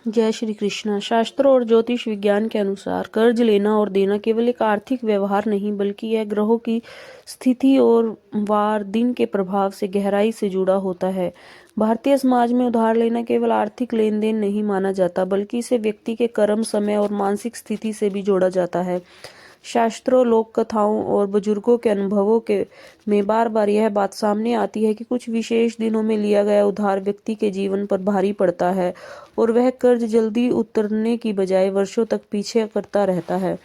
जय श्री कृष्णा। शास्त्रों और ज्योतिष विज्ञान के अनुसार कर्ज लेना और देना केवल एक आर्थिक व्यवहार नहीं, बल्कि यह ग्रहों की स्थिति और वार दिन के प्रभाव से गहराई से जुड़ा होता है। भारतीय समाज में उधार लेना केवल आर्थिक लेन देन नहीं माना जाता, बल्कि इसे व्यक्ति के कर्म, समय और मानसिक स्थिति से भी जोड़ा जाता है। शास्त्रों, लोक कथाओं और बुजुर्गों के अनुभवों के में बार बार यह बात सामने आती है कि कुछ विशेष दिनों में लिया गया उधार व्यक्ति के जीवन पर भारी पड़ता है और वह कर्ज जल्दी उतरने की बजाय वर्षों तक पीछे करता रहता है।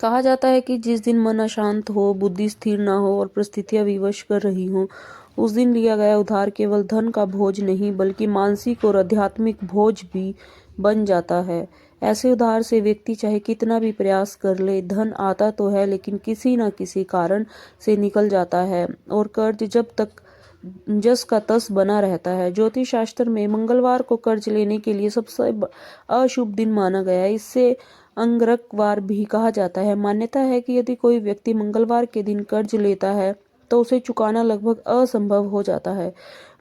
कहा जाता है कि जिस दिन मन अशांत हो, बुद्धि स्थिर ना हो और परिस्थितियां विवश कर रही हों, उस दिन लिया गया उधार केवल धन का बोझ नहीं, बल्कि मानसिक और आध्यात्मिक बोझ भी बन जाता है। ऐसे उधार से व्यक्ति चाहे कितना भी प्रयास कर ले, धन आता तो है लेकिन किसी न किसी कारण से निकल जाता है और कर्ज जब तक जस का तस बना रहता है। ज्योतिष शास्त्र में मंगलवार को कर्ज लेने के लिए सबसे अशुभ दिन माना गया है। इससे अंगारकवार भी कहा जाता है। मान्यता है कि यदि कोई व्यक्ति मंगलवार के दिन कर्ज लेता है तो उसे चुकाना लगभग असंभव हो जाता है।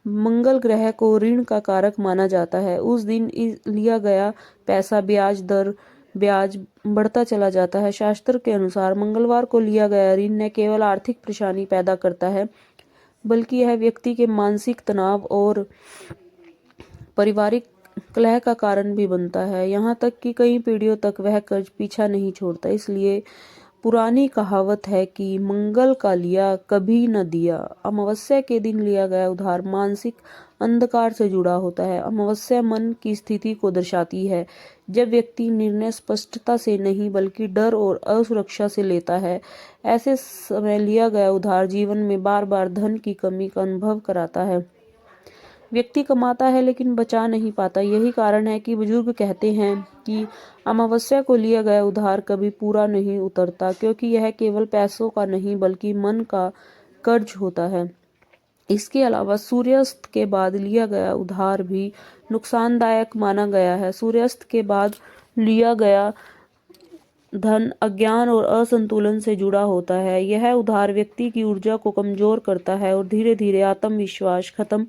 मंगल ग्रह को ऋण का कारक माना जाता है। उस दिन लिया गया पैसा ब्याज बढ़ता चला जाता है। शास्त्र के अनुसार मंगलवार को लिया गया ऋण न केवल आर्थिक परेशानी पैदा करता है, बल्कि यह व्यक्ति के मानसिक तनाव और पारिवारिक कलह का कारण भी बनता है। यहाँ तक कि कई पीढ़ियों तक वह कर्ज पीछा नहीं छोड़ता। इसलिए पुरानी कहावत है कि मंगल का लिया कभी न दिया। अमावस्या के दिन लिया गया उधार मानसिक अंधकार से जुड़ा होता है। अमावस्या मन की स्थिति को दर्शाती है। जब व्यक्ति निर्णय स्पष्टता से नहीं, बल्कि डर और असुरक्षा से लेता है, ऐसे समय लिया गया उधार जीवन में बार बार धन की कमी का अनुभव कराता है। व्यक्ति कमाता है लेकिन बचा नहीं पाता। यही कारण है कि बुजुर्ग कहते हैं कि अमावस्या को लिया गया उधार कभी पूरा नहीं उतरता, क्योंकि यह केवल पैसों का नहीं, बल्कि मन का कर्ज होता है। इसके अलावा सूर्यास्त के बाद लिया गया उधार भी नुकसानदायक माना गया है। सूर्यास्त के बाद लिया गया धन अज्ञान और असंतुलन से जुड़ा होता है। यह उधार व्यक्ति की ऊर्जा को कमजोर करता है और धीरे धीरे आत्मविश्वास खत्म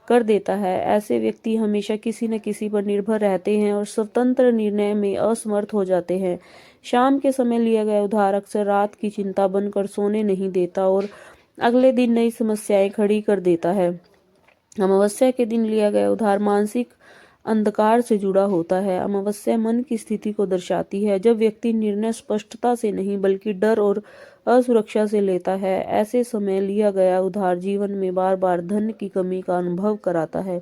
कर देता है। ऐसे व्यक्ति हमेशा किसी न किसी पर निर्भर रहते हैं और स्वतंत्र निर्णय में असमर्थ हो जाते हैं। शाम के समय लिया गया उधार अक्सर रात की चिंता बनकर सोने नहीं देता और अगले दिन नई समस्याएं खड़ी कर देता है। अमावस्या के दिन लिया गया उधार मानसिक अंधकार से जुड़ा होता है। अमावस्या मन की स्थिति को दर्शाती है। जब व्यक्ति निर्णय स्पष्टता से नहीं, बल्कि डर और असुरक्षा से लेता है, ऐसे समय लिया गया उधार जीवन में बार बार धन की कमी का अनुभव कराता है।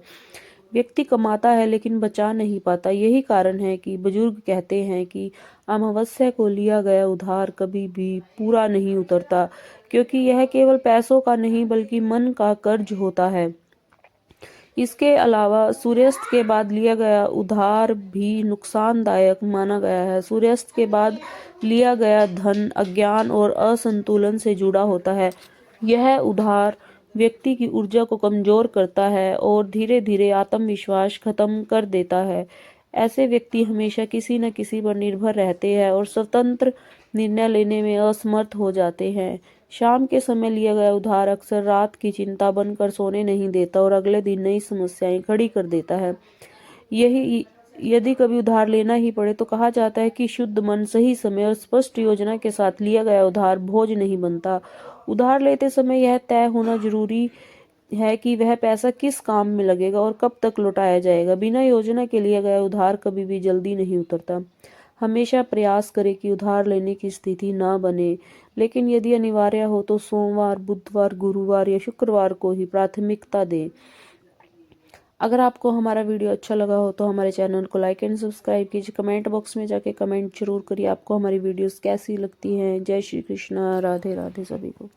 व्यक्ति कमाता है लेकिन बचा नहीं पाता। यही कारण है कि बुजुर्ग कहते हैं कि अमावस्या को लिया गया उधार कभी भी पूरा नहीं उतरता, क्योंकि यह केवल पैसों का नहीं, बल्कि मन का कर्ज होता है। इसके अलावा सूर्यास्त के बाद लिया गया उधार भी नुकसानदायक माना गया है। सूर्यास्त के बाद लिया गया धन अज्ञान और असंतुलन से जुड़ा होता है। यह उधार व्यक्ति की ऊर्जा को कमजोर करता है और धीरे धीरे आत्मविश्वास खत्म कर देता है। ऐसे व्यक्ति हमेशा किसी न किसी पर निर्भर रहते हैं और स्वतंत्र निर्णय लेने में असमर्थ हो जाते हैं। शाम के समय लिया गया उधार अक्सर रात की चिंता बनकर सोने नहीं देता और अगले दिन नई समस्याएं खड़ी कर देता है। यही यदि कभी उधार लेना ही पड़े तो कहा जाता है कि शुद्ध मन, सही समय और स्पष्ट योजना के साथ लिया गया उधार बोझ नहीं बनता। उधार लेते समय यह तय होना जरूरी है कि वह पैसा किस काम में लगेगा और कब तक लौटाया जाएगा। बिना योजना के लिया गया उधार कभी भी जल्दी नहीं उतरता। हमेशा प्रयास करें कि उधार लेने की स्थिति ना बने, लेकिन यदि अनिवार्य हो तो सोमवार, बुधवार, गुरुवार या शुक्रवार को ही प्राथमिकता दें। अगर आपको हमारा वीडियो अच्छा लगा हो तो हमारे चैनल को लाइक एंड सब्सक्राइब कीजिए। कमेंट बॉक्स में जाके कमेंट जरूर करिए आपको हमारी वीडियोस कैसी लगती हैं। जय श्री कृष्णा, राधे राधे सभी को।